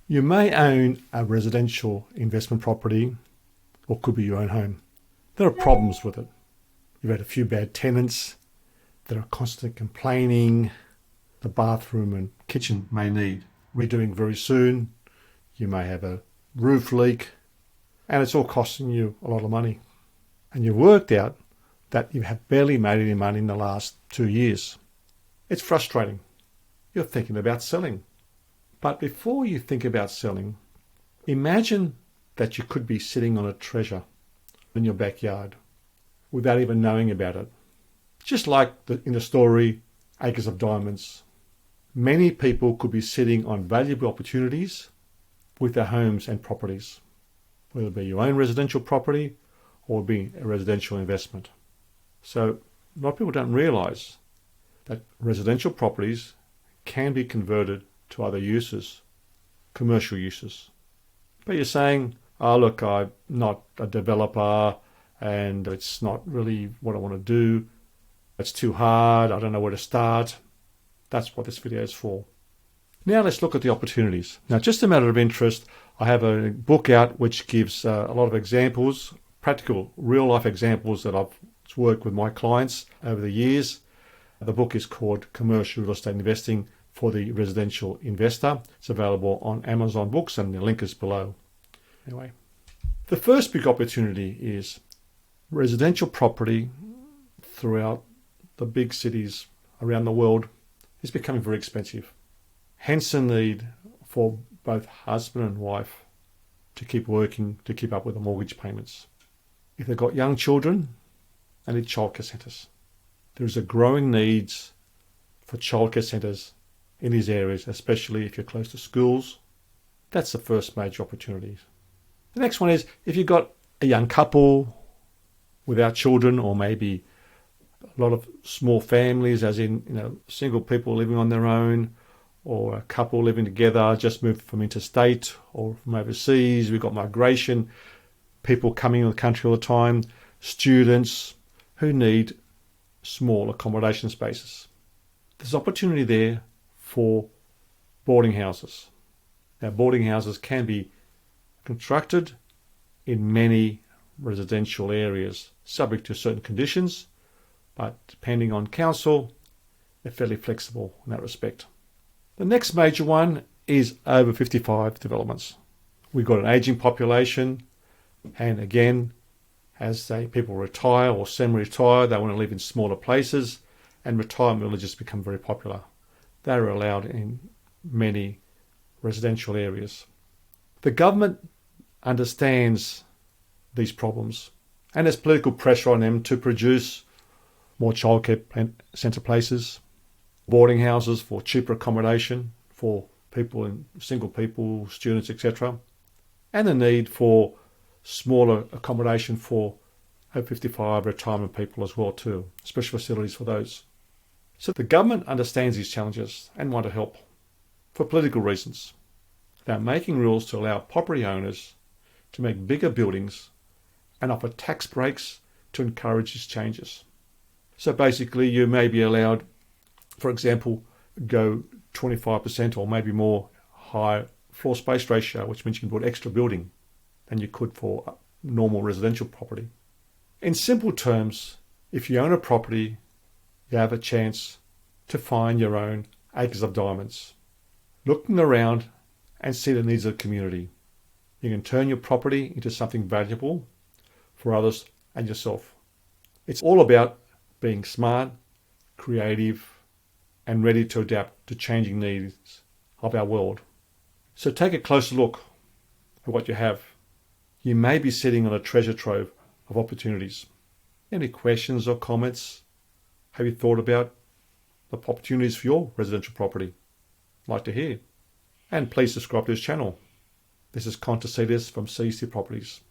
You may own a residential investment property, or could be your own home. There are problems with it. You've had a few bad tenants that are constantly complaining. The bathroom and kitchen may need redoing very soon. You may have a roof leak, and it's all costing you a lot of money. And you've worked out that you have barely made any money in the last 2 years. It's frustrating. You're thinking about selling. But before you think about selling, imagine that you could be sitting on a treasure in your backyard without even knowing about it. Just like in the story, Acres of Diamonds. Many people could be sitting on valuable opportunities with their homes and properties, whether it be your own residential property or be a residential investment. So a lot of people don't realise that residential properties can be converted to other uses, commercial uses. But you're saying, oh look, I'm not a developer and it's not really what I want to do. It's too hard, I don't know where to start. That's what this video is for. Now let's look at the opportunities. Now, just a matter of interest, I have a book out which gives a lot of examples, practical, real-life examples that I've worked with my clients over the years. The book is called Commercial Real Estate Investing for the Residential Investor. It's available on Amazon Books and the link is below. Anyway, the first big opportunity is residential property throughout the big cities around the world is becoming very expensive. Hence the need for both husband and wife to keep working to keep up with the mortgage payments. If they've got young children, they need childcare centres. There is a growing need for childcare centres in these areas, especially if you're close to schools. That's the first major opportunity. The next one is if you've got a young couple without children, or maybe a lot of small families, as in single people living on their own, or a couple living together, just moved from interstate or from overseas. We've got migration, people coming in the country all the time, students who need small accommodation spaces. There's opportunity there for boarding houses. Now, boarding houses can be constructed in many residential areas, subject to certain conditions, but depending on council, they're fairly flexible in that respect. The next major one is over 55 developments. We've got an ageing population, and again, as people retire or semi-retire, they want to live in smaller places, and retirement villages become very popular. They're allowed in many residential areas. The government understands these problems, and there's political pressure on them to produce more childcare centre places, boarding houses for cheaper accommodation for people, single people, students, etc. And the need for smaller accommodation for over 55 retirement people as well too, special facilities for those. So the government understands these challenges and want to help for political reasons. They're making rules to allow property owners to make bigger buildings and offer tax breaks to encourage these changes. So basically you may be allowed, for example, go 25% or maybe more high floor space ratio, which means you can put extra building than you could for normal residential property. In simple terms, if you own a property, you have a chance to find your own acres of diamonds. Looking around and see the needs of the community. You can turn your property into something valuable for others and yourself. It's all about being smart, creative, and ready to adapt to changing needs of our world. So take a closer look at what you have. You may be sitting on a treasure trove of opportunities. Any questions or comments? Have you thought about the opportunities for your residential property? I'd like to hear. And please subscribe to this channel. This is Tastzidis from CC Properties.